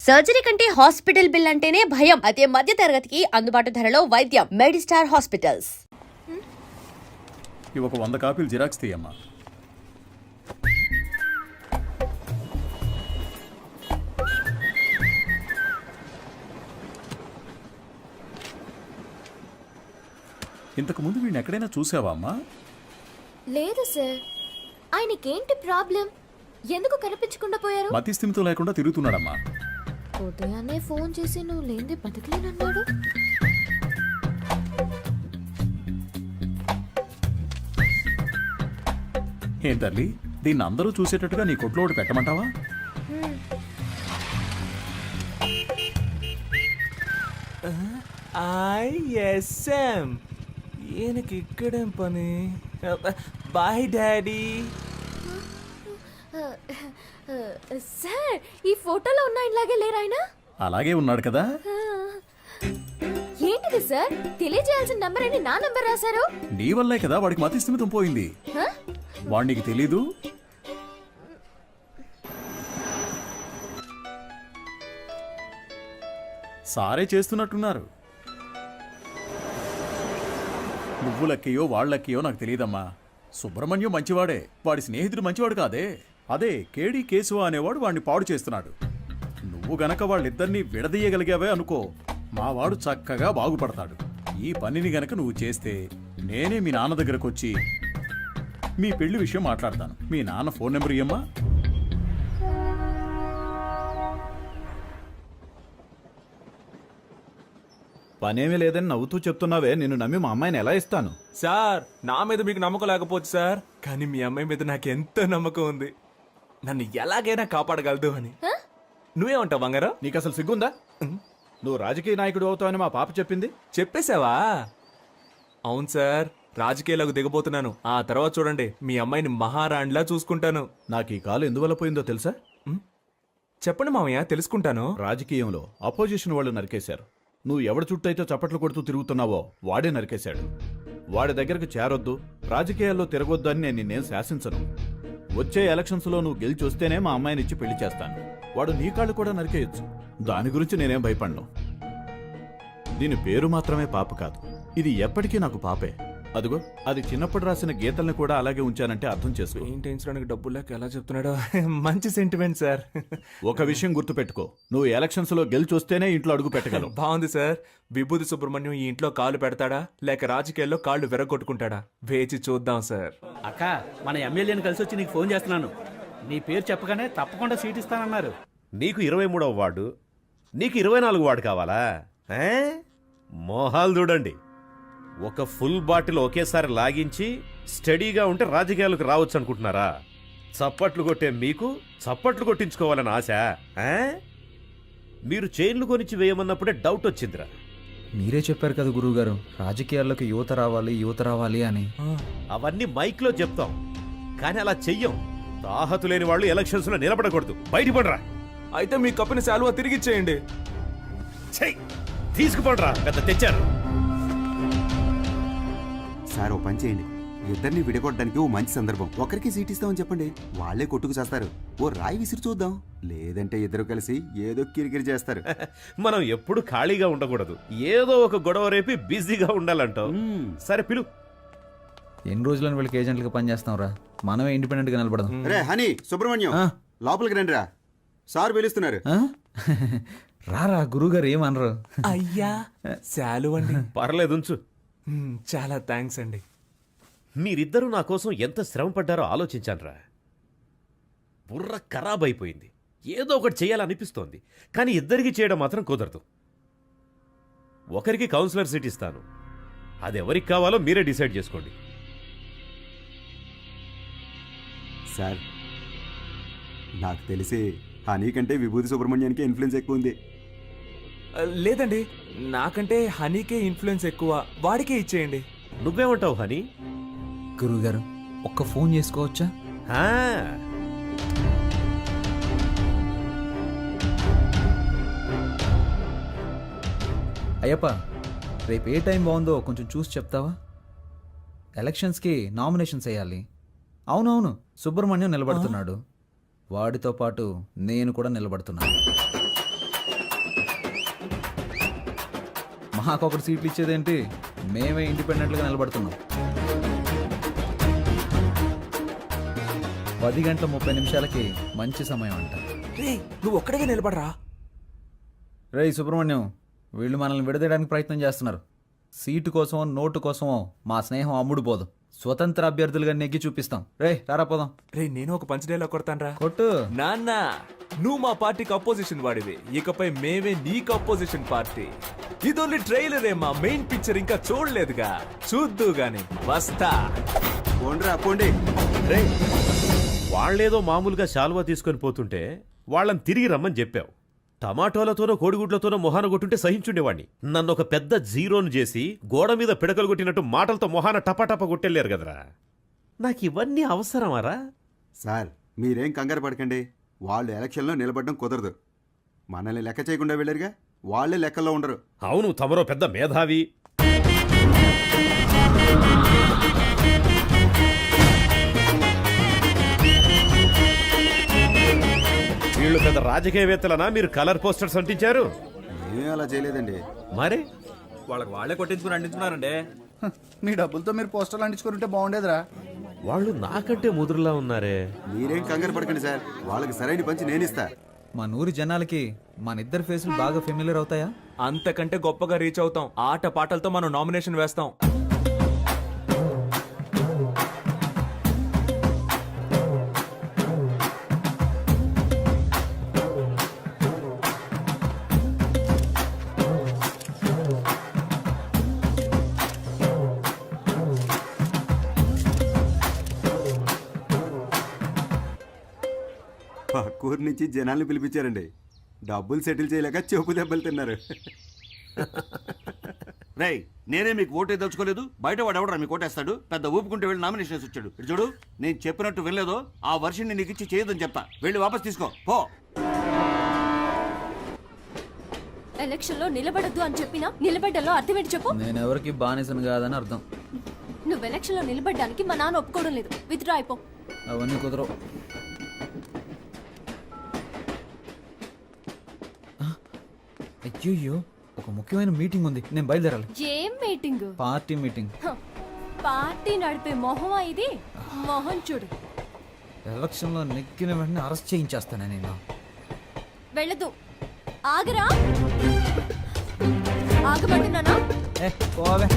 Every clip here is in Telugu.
సర్జరీ కంటే హాస్పిటల్ బిల్ అంటేనే భయం. అదే మధ్య తరగతికి అందుబాటు ధరలో వైద్యం. Medistar hospitals. ఇవి ఒక 100 కాపీలు జిరాక్స్ తీయమ్మా. ఇంతకు ముందు వీడిని ఎక్కడైనా చూసావా అమ్మా? లేదు సార్. ఆయనకేంటి ప్రాబ్లం? ఎందుకు కనిపించకుండా పోయారు? మతి స్థిమితం లేకుండా తిరుగుతున్నాడమ్మా. ఉదయాన్నే ఫోన్ చేసి నువ్వు లేనిది బతకలేనన్నాడు. ఏం తల్లి, దీన్ని అందరూ చూసేటట్టుగా నీ కొట్లో ఒకటి పెట్టమంటావా? ఐఎస్ఎం ఈయనకి ఇక్కడేం పని? Bye daddy. సార్, ఈ ఫోటోలో ఉన్న ఆయనలాగే లేరు ఆయన? అలాగే ఉన్నాడు కదా. ఏంటిది సార్? తెలియజేయాల్సిన నంబర్ అని నా నంబర్ రాశారు. నీ వల్లే కదా వాడికి మతి స్థిమితం పోయింది. వాడికి తెలీదు. సారే చేస్తున్నట్టున్నారు. నువ్వు లక్కయో వాళ్ళక్కయో నాకు తెలియదమ్మా. సుబ్రహ్మణ్యం మంచివాడే, వాడి స్నేహితుడు మంచివాడు కాదే. అదే కేడి కేశవ అనేవాడు వాడిని పాడు చేస్తున్నాడు. నువ్వు గనక వాళ్ళిద్దరినీ విడదీయగలిగావే అనుకో, మావాడు చక్కగా బాగుపడతాడు. ఈ పనిని గనక నువ్వు చేస్తే నేనే మీ నాన్న దగ్గరకు వచ్చి మీ పెళ్లి విషయం మాట్లాడతాను. మీ నాన్న ఫోన్ నెంబర్ ఇయ్యమ్మా. పనేమీ లేదని నవ్వుతూ చెప్తున్నావే, నిన్ను నమ్మి మా అమ్మాయిని ఎలా ఇస్తాను? సార్, నా మీద మీకు నమ్మకం లేకపోవచ్చు సార్, కానీ మీ అమ్మాయి మీద నాకు ఎంతో నమ్మకం ఉంది. నన్ను ఎలాగైనా కాపాడగలదు అని. నువ్వేమంటావు బంగారం? నీకు అసలు సిగ్గుందా? నువ్వు రాజకీయ నాయకుడు అవుతావని మా పాప చెప్పింది. చెప్పేశావా? అవును సార్, రాజకీయాలకు దిగబోతున్నాను. ఆ తర్వాత చూడండి, మీ అమ్మాయిని మహారాణిలా చూసుకుంటాను. నాకు ఈ కాలు ఎందువల్ల పోయిందో తెలుసా? చెప్పండి మామయ్య, తెలుసుకుంటాను. రాజకీయంలో అపోజిషన్ వాళ్ళు నరికేశారు. నువ్వు ఎవడి చుట్టైతే చప్పట్లు కొడుతూ తిరుగుతున్నావో వాడే నరికేశాడు. వాడి దగ్గరకు చేరొద్దు, రాజకీయాల్లో తిరగొద్దు అని నేను నిన్నేం శాసించను. వచ్చే ఎలక్షన్స్లో నువ్వు గెలిచి వస్తేనే మా అమ్మాయిని ఇచ్చి పెళ్లి చేస్తాను. వాడు నీ కాళ్ళు కూడా నరికేయచ్చు. దాని గురించి నేనేం భయపడను. దీని పేరు మాత్రమే పాప కాదు, ఇది ఎప్పటికీ నాకు పాపే. అదిగో, అది చిన్నప్పుడు రాసిన గీతల్ని కూడా అలాగే ఉంచానంటే అర్థం చేసుకో. పెయింటించడానికి డబ్బులు లేక ఎలా చెప్తున్నాడో. మంచి సెంటిమెంట్ సార్. ఒక విషయం గుర్తుపెట్టుకో, నువ్వు ఎలక్షన్స్ లో గెలిచి వస్తేనే ఇంట్లో అడుగు పెట్టగలవు. బాగుంది సార్. విభూతి సుబ్రహ్మణ్యం ఈ ఇంట్లో కాలు పెడతాడా లేక రాజకీయాల్లో కాళ్ళు విరగొట్టుకుంటాడా? వేచి చూద్దాం సార్. అక్క, మన ఎమ్మెల్యేని కలిసి వచ్చి నీకు ఫోన్ చేస్తున్నాను. నీ పేరు చెప్పగానే తప్పకుండా సీట్ ఇస్తానన్నారు. నీకు 23వ వార్డు, నీకు 24 వార్డు కావాలా? మోహాలు చూడండి. ఒక ఫుల్ బాటిల్ ఒకేసారి లాగించి స్టడీగా ఉంటే రాజకీయాలకు రావచ్చు అనుకుంటున్నారా? చప్పట్లు కొట్టే మీకు చప్పట్లు కొట్టించుకోవాలని ఆశ? మీరు చైన్లు కొనిచ్చి వేయమన్నప్పుడే డౌట్ వచ్చిందిరా. మీరే చెప్పారు కదా గురువుగారు, రాజకీయాల్లోకి యువత రావాలి అని. అవన్నీ మైక్లో చెప్తాం, కానీ అలా చెయ్యం. తాహతు లేని వాళ్ళు ఎలక్షన్స్ లో నిలబడకూడదు. బయటపడరా. అయితే మీ కప్పిన శాలువా తిరిగిచ్చేయండి. చెయ్యి, తీసుకుపడరా. పెద్ద తెచ్చారు సార్. ఓ పని చేయండి, ఇద్దరిని విడగొట్టడానికి ఓ మంచి సందర్భం. ఒకరికి సీట్ ఇస్తామని చెప్పండి, వాళ్లే కొట్టుకు చేస్తారు. ఓ రాయి విసిరి చూద్దాం, లేదంటే ఇద్దరు కలిసి ఏదో కిరికిరి చేస్తారు. మనం ఎప్పుడు ఖాళీగా ఉండకూడదు, ఏదో ఒక గొడవ రేపి బిజీగా ఉండాలంటావు. సరే పిలు. ఎన్ని రోజులని వీళ్ళకి ఏజెంట్లుగా పనిచేస్తాంరా, మనమే ఇండిపెండెంట్ గా నిలబడదాం. రే హనీ, సుబ్రహ్మణ్యం లోపలికి రండి రా, సార్ పిలుస్తున్నారు. రారా, గురువుగారు ఏమనరు. అయ్యా, శాలువ అండి. పర్లేదు, ఉంచు. చాలా థ్యాంక్స్ అండి. మీరిద్దరూ నా కోసం ఎంత శ్రమ పడ్డారో ఆలోచించానురా. బుర్ర ఖరాబ్ అయిపోయింది. ఏదో ఒకటి చేయాలనిపిస్తోంది, కానీ ఇద్దరికి చేయడం మాత్రం కుదరదు. ఒకరికి కౌన్సిలర్ సీట్ ఇస్తాను, అది ఎవరికి కావాలో మీరే డిసైడ్ చేసుకోండి. సార్, నాకు తెలిసి హనీ కంటే విభూతి సుబ్రహ్మణ్యానికి ఇన్ఫ్లుయెన్స్ ఎక్కువ ఉంది. లేదండి, నాకంటే హనీకే ఇన్ఫ్లుయెన్స్ ఎక్కువ, వాడికే ఇచ్చేయండి. నువ్వేమంటావు హనీ? గురువుగారు, ఒక్క ఫోన్ చేసుకోవచ్చా? అయ్యప్ప, రేపు ఏ టైం బాగుందో కొంచెం చూసి చెప్తావా? ఎలక్షన్స్కి నామినేషన్స్ వేయాలి. అవునవును, సుబ్రహ్మణ్యం నిలబడుతున్నాడు, వాడితో పాటు నేను కూడా నిలబడుతున్నాను. మాకొకటి సీట్లు ఇచ్చేదేంటి, మేమే ఇండిపెండెంట్గా నిలబడుతున్నాం. 10:30 మంచి సమయం అంట. రే నువ్వు ఒక్కడిగా నిలబడరా. రేయ్ సుబ్రహ్మణ్యం, వీళ్ళు మనల్ని విడదీయడానికి ప్రయత్నం చేస్తున్నారు. సీటు కోసమో నోటు కోసమో మా స్నేహం అమ్ముడు పోదు. స్వతంత్ర అభ్యర్థులుగా నెగ్గి చూపిస్తాం. రే రారా పోదాం. రే నేను ఒక పంచ్ డైలాగ్ కొడతాను. కొట్టు. నాన్న నువ్వు మా పార్టీకి అపోజిషన్ వాడివి, ఇకపై మేమే నీకు అపోజిషన్ పార్టీ. ఇది ఓన్లీ ట్రైలరే, మా మెయిన్ పిక్చర్ ఇంకా చూడలేదుగా, చూద్దు గాని వస్తా. పోండ్రా పోండి. రే వాళ్ళేదో మామూలుగా శాలువా తీసుకొని పోతుంటే వాళ్ళని తిరిగి రమ్మని చెప్పావు. టమాటోలతోనో కోడిగుడ్లతోనో మొహాన కొట్టుంటే సహించుండేవాణ్ణి. నన్ను ఒక పెద్ద జీరోను చేసి గోడ మీద పిడకలు కొట్టినట్టు మాటలతో మొహాన టపాటపా కొట్టెళ్ళారు కదరా. నాకు ఇవన్నీ అవసరమారా? సార్ మీరేం కంగారు పడకండి. వాళ్ళు ఎలక్షన్లో నిలబడడం కుదరదు. మనల్ని లెక్క చేయకుండా వెళ్ళారుగా, వాళ్ళే లెక్కల్లో ఉండరు. అవును, తమరో పెద్ద మేధావి. వీళ్ళు పెద్ద రాజకీయవేత్తలనా మీరు కలర్ పోస్టర్స్ అంటించారు? ఏమీ అలా చేయలేదండి. మరి వాళ్ళకి వాళ్ళే కొట్టించుకుని అంటించుకున్నారండి. మీ డబ్బులతో మీరు పోస్టర్లు అంటించుకుంటే బాగుండేదిరా. వాళ్ళు నాకంటే ముదురులా ఉన్నారే. మీరేం కంగారు పడకండి సార్, వాళ్ళకి సరైన పంచి నేనిస్తా. మా నూరి జనాలకి మన ఇద్దరు ఫేసులు బాగా ఫెమిలియర్ అవుతాయా? అంతకంటే గొప్పగా రీచ్ అవుతాం. ఆట పాటలతో మనం నామినేషన్ వేస్తాం. పక్కూరు నుంచి జనాల్ని పిలిపించారండి. డబ్బులు సెటిల్ చేయలేక చెప్పు దెబ్బలు తిన్నారు. రేయ్ నేనే మీకు ఓటే దలుచుకోలేదు, బయట వాడు ఎవడరా మీకు ఓటేస్తాడు? పెద్ద ఊపుకుంటే వెళ్ళి నామినేషన్ వచ్చాడు. ఇటు చూడు, నేను చెప్పినట్టు వినలేదో ఆ వర్షన్ని నీకు ఇచ్చి చేయదని చెప్తా. వెళ్ళి వాపస్ తీసుకో పో. ఎలక్షన్ లో నిలబడద్దు అని చెప్పినా నిలబడ్డలో అర్థం ఏంటి చెప్పు. నేను ఎవరికి బానిసను కాదని అర్థం. నువ్వు ఎలక్షన్ లో నిలబడ్డానికి మా నాన్న ఒప్పుకోవడం లేదు. విత్డ్రా అయిపో. అవన్నీ కుదరవు. అయ్యో, ఒక ముఖ్యమైన మీటింగ్ ఉంది, నేను బయలుదేరాలి. ఏం మీటింగ్? Party meeting. పార్టీ నడిపే మొహమా ఇది? మొహం చూడు. ఎలక్షన్లో నెగ్గిన వెంటనే అరెస్ట్ చేయించేస్తానే నేను. వెళ్ళదు. ఆగరా. ఆగమంటున్నానా? పోవే.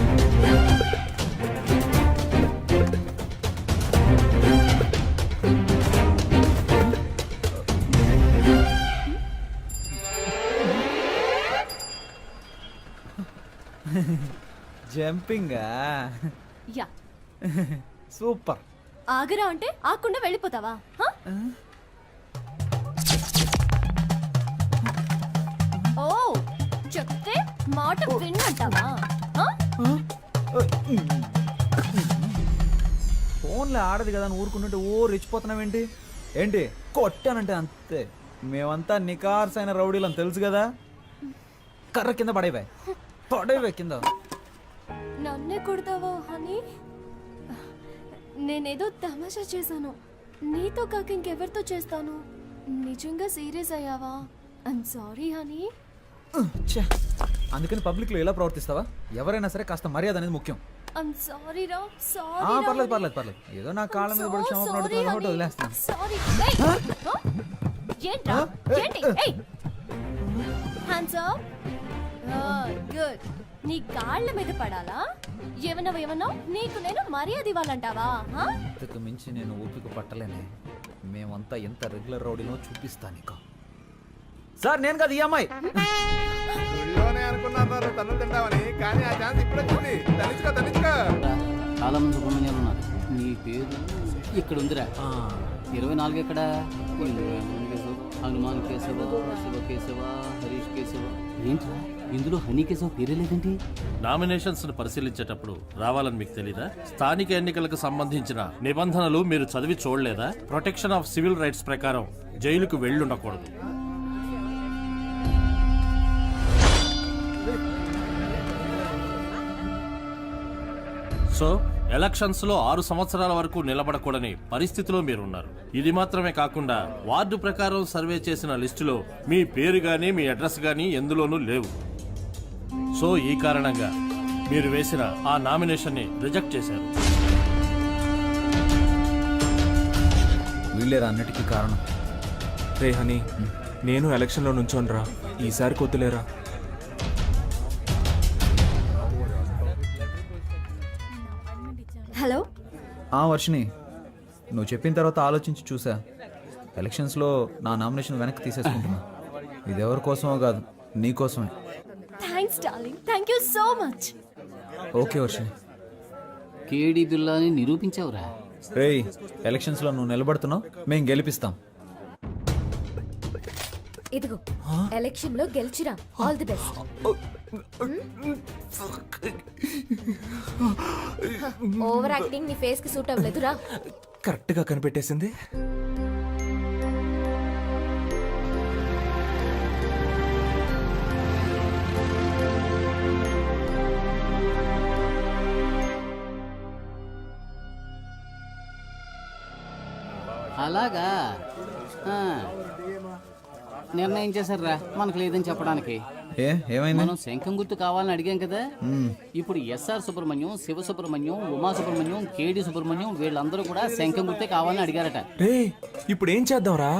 జంపింగా? యా. సూపర్. ఆగరా అంటే ఆకుండా వెళ్ళిపోతావా? హ? ఓ చెప్తే మాట విన్నంటావా? ఫోన్లో ఆడదు కదా అని ఊరుకుంటుంటే ఓ రెచ్చిపోతున్నావేంటి? ఏంటి కొట్టానంటే అంతే. మేమంతా నికార్సైన రౌడీలని తెలుసు కదా. కర్ర కింద పడేవే, పడేవే కింద. నన్నే కొడతావా హనీ? నేనేదో తమాషా చేశాను. నీతో కాక ఇంకెవరితో చేస్తాను? నిజంగా సీరియస్ అయ్యావా? I'm sorry honey. అందుకని పబ్లిక్ లో ఎలా ప్రవర్తిస్తావా? ఎవరైనా సరే కాస్త మర్యాద అనేది ముఖ్యం. ఐమ్ సారీ రా. సారీ. పర్లేదు పర్లేదు పర్లేదు. ఏదో నా కాళ్ళ మీద పడి క్షమాపణ అడుగుతున్నాను కాబట్టి వదిలేస్తాను. సారీ. ఏంట్రా? ఏంటి? ఏయ్ హ్యాండ్స్ అప్. గుడ్. నీ కాళ్ళ మీద పడాలా? ఏమన్నా నీకు నేను మర్యాద ఇవ్వాలంటావా? ఇంతకు మించి నేను ఓపిక పట్టలేనే. మేమంతా ఎంత రెగ్యులర్ రౌడీనో చూపిస్తా నీకు. సార్ నేను కదా ఈ అమ్మాయి. చాలా మంది సుబ్రహ్మణ్యాలు ఉన్నారు. నీ పేరు ఇక్కడ ఉందిరా. 24 ఎక్కడ? హనుమాన్ కేశవ, శివ కేశవ, హరీష్ కేశవ. ఏంట్రా ఇందులో హనీ కేశవ పేరే లేదండి? నామినేషన్స్ ను పరిశీలించేటప్పుడు రావాలని మీకు తెలీదా? స్థానిక ఎన్నికలకు సంబంధించిన నిబంధనలు మీరు చదివి చూడలేదా? ప్రొటెక్షన్ ఆఫ్ సివిల్ రైట్స్ ప్రకారం జైలుకు వెళ్ళుండకూడదు. సో ఎలక్షన్స్ లో 6 సంవత్సరాల వరకు నిలబడకూడని పరిస్థితిలో మీరున్నారు. ఇది మాత్రమే కాకుండా వార్డు ప్రకారం సర్వే చేసిన లిస్టులో మీ పేరు గానీ మీ అడ్రస్ గానీ ఎందులోనూ లేవు. సో ఈ కారణంగా మీరు వేసిన ఆ నామినేషన్ని రిజెక్ట్ చేశారు. వీళ్ళేరా అన్నిటికీ కారణం. రే హనీ, నేను ఎలక్షన్లో నుంచోనరా, ఈసారి కొద్దులేరా. హలో. వర్షిని, నువ్వు చెప్పిన తర్వాత ఆలోచించి చూసా. ఎలక్షన్స్లో నా నామినేషన్ వెనక్కి తీసేసుకుంటున్నా. ఇది ఎవరి కోసమో కాదు, నీ కోసమే. Thanks darling, thank you so much. Okay Varshini. కేడి బిల్లాని నిరూపించావురా. రేయ్, ఎలక్షన్స్లో నువ్వు నిలబడుతున్నావు, మేము గెలిపిస్తాం. ఇదిగో ఎలక్షన్ లో గెలిచిరా. All the best. Over acting నీ ఫేస్ కి సూట్ అవ్వలేదురా. కరెక్ట్ గా కనిపెట్టేసింది. అలాగా నిర్ణయం చేశారా మనకు లేదని చెప్పడానికి. ఏమైంది? మనం శంఖం గుర్తు కావాలని అడిగాం కదా. ఇప్పుడు ఎస్ఆర్ సుబ్రహ్మణ్యం, శివ సుబ్రహ్మణ్యం, ఉమా సుబ్రహ్మణ్యం, కేడి సుబ్రహ్మణ్యం వీళ్ళందరూ కూడా శంఖం గుర్తే కావాలని అడిగారట. రే ఇప్పుడు ఏం చేద్దాంరా?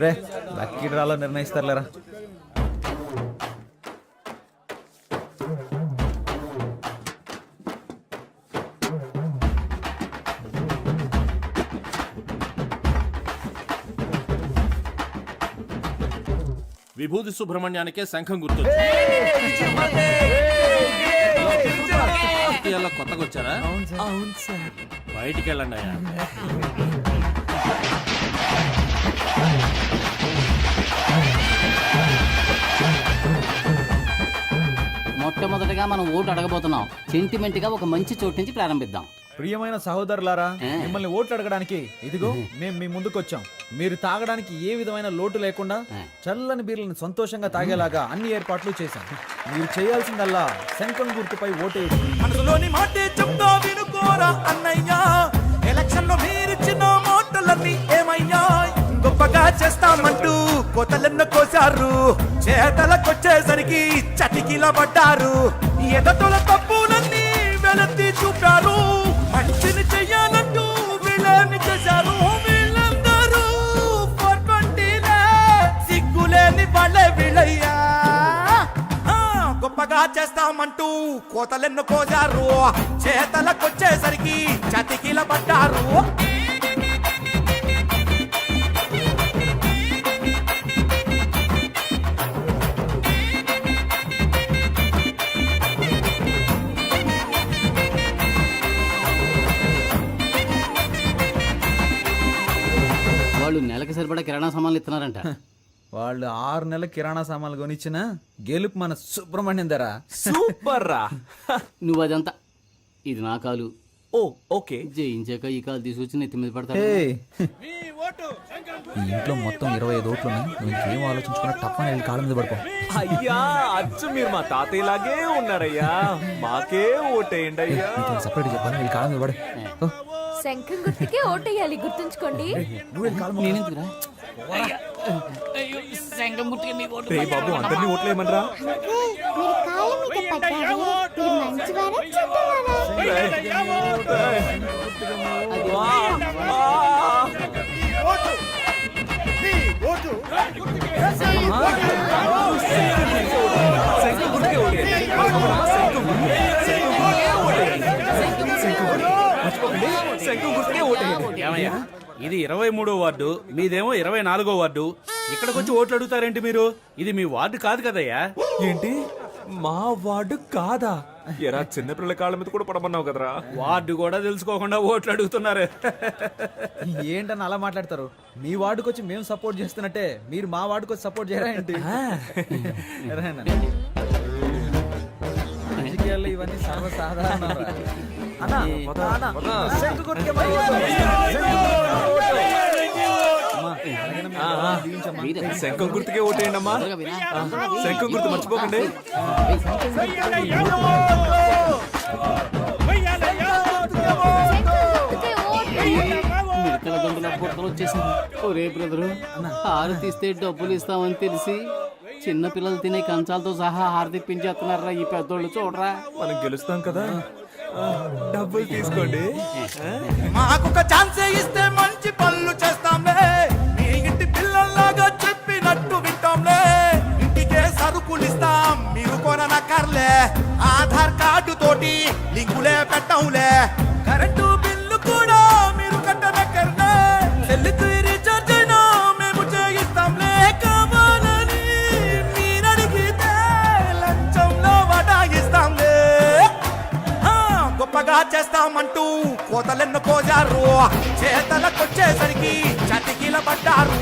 రే లక్కీ డ్రాలో నిర్ణయిస్తారులేరా. విభూతి సుబ్రహ్మణ్యానికే శంఖం గుర్తు. కొత్తగా వచ్చారా? అవును సార్. బయటికి వెళ్ళండి అయ్యా. మొట్టమొదటిగా మనం ఓటు అడగబోతున్నాం. సెంటిమెంట్ గా ఒక మంచి చోటు నుంచి ప్రారంభిద్దాం. ప్రియమైన సహోదరులారా, మిమ్మల్ని ఓట్లు అడగడానికి ఇదిగో మేము మీ ముందుకు వచ్చాం. మీరు తాగడానికి ఏ విధమైన లోటు లేకుండా చల్లని బీర్లను సంతోషంగా తాగేలాగా అన్ని ఏర్పాట్లు చేశాం. మీరు చేయాల్సిందల్లా శంఖం గుర్తుపై ఓటేయండి. మనసులోని మాటే చెప్తా వినుకోరా అన్నయ్యా. ఎలక్షన్ లో మీరిచ్చిన మాటలన్నీ ఏమయ్యా? గొప్పగా చేస్తామంటూ కోతలెన్నో కోసారు, చేతలకొచ్చేసరికి చటికిల పడ్డారు. ఎదటల తప్పులన్నీ వెలత్తి చూపారు, మంచిని చెయ్యాలంటూ వీళ్ళని చేశారు. వీళ్ళందరూ 420 సిగ్గులేని వాళ్ళే వీళ్ళయ్యా. గొప్పగా చేస్తామంటూ కోతలెన్నో కోసారు, చేతలకొచ్చేసరికి చతికిల పడ్డారు. వాళ్ళు నెలకి సరిపడా కిరాణా సామాన్లు ఇస్తున్నారంట. వాళ్ళు 6 నెలల కిరాణా సామాన్లు కొనిచ్చిన గెలుపు మన సుబ్రహ్మణ్యం ధర. సూపర్ రా. నువ్వు అదంతా, ఇది నా కాలు. ఓ ఓకే. జయించాక ఈ కాలు తీసుకొచ్చి నెత్తి మీద పడతా. ఈ ఇంట్లో మొత్తం 25 ఓట్లు ఉన్నాయి. నువ్వు ఇంకేం ఆలోచించుకున్నా తప్పని వెళ్ళి కాళ్ళ మీద పడుకో. అయ్యా అచ్చు మీరు మా తాతయ్యలాగే ఉన్నారయ్యా. మాకే ఓటేయండి అయ్యా. సపరేట్ చెప్పాను, వెళ్ళి కాళ్ళ మీద పడే. శంఖం గుర్తుకే ఓటేయాలి, గుర్తుంచుకోండి. నేనెందుకురా? శంఖం గుర్తుకే మీ ఓటు. రే బాబు, అందరినీ ఓట్లేయమనరా. ఏమయ్యా, ఇది 23వ వార్డు, మీదేమో 24వ వార్డు. ఇక్కడికి వచ్చి ఓట్లు అడుగుతారేంటి మీరు? ఇది మీ వార్డు కాదు కదయ్యా. ఏంటి మా వార్డు కాదా? ఎరా చిన్నపిల్లల కాళ్ళ మీద కూడా పడమన్నావు కదరా. వార్డు కూడా తెలుసుకోకుండా ఓట్లు అడుగుతున్నారు. ఏంటని అలా మాట్లాడతారు? మీ వార్డుకి వచ్చి మేము సపోర్ట్ చేస్తున్నట్టే మీరు మా వార్డుకి వచ్చి సపోర్ట్ చేయరా ఏంటి? రాజకీయాల్లో ఇవన్నీ సర్వసాధారణ. శంఖం గుర్తుకే ఓటేయండి అమ్మా. శంఖం గుర్తు మర్చిపోకండి. మిడతల గొంతుల బుట్టలు వచ్చేసింది. ఒరే బ్రదరు, ఆరు తీస్తే డబ్బులు ఇస్తామని తెలిసి చిన్న పిల్లలు తినే కంచాలతో సహా హారతిప్పించేస్తున్నారా ఈ పెద్దోళ్ళు చూడరా. మనం గెలుస్తాం కదా. డబ్బులు తీసుకోండి. మాకొక ఛాన్సే ఇస్తే మంచి పనులు చేస్తాంలే, మీ ఇంటి పిల్లల్లాగా చెప్పినట్టు వింటాంలే, ఇంటికే సరుకులు ఇస్తాం మీరు కొననక్కర్లే, ఆధార్ కార్డు తోటి లింకులే పెట్టంలే, కరెంటు బిల్లు కూడా మీరు కట్టనక్కర్లే, సెల్లుకు రీఛార్జ్ అయినా మేము చేయిస్తాంలే, కావాలని మీరడిగితే లంచంలో వడాయిస్తాంలే, గొప్పగా చేస్తామంటూ కోతలెన్ను కోజారు, చేతలకొచ్చేసరికి చతికిల పడ్డారు.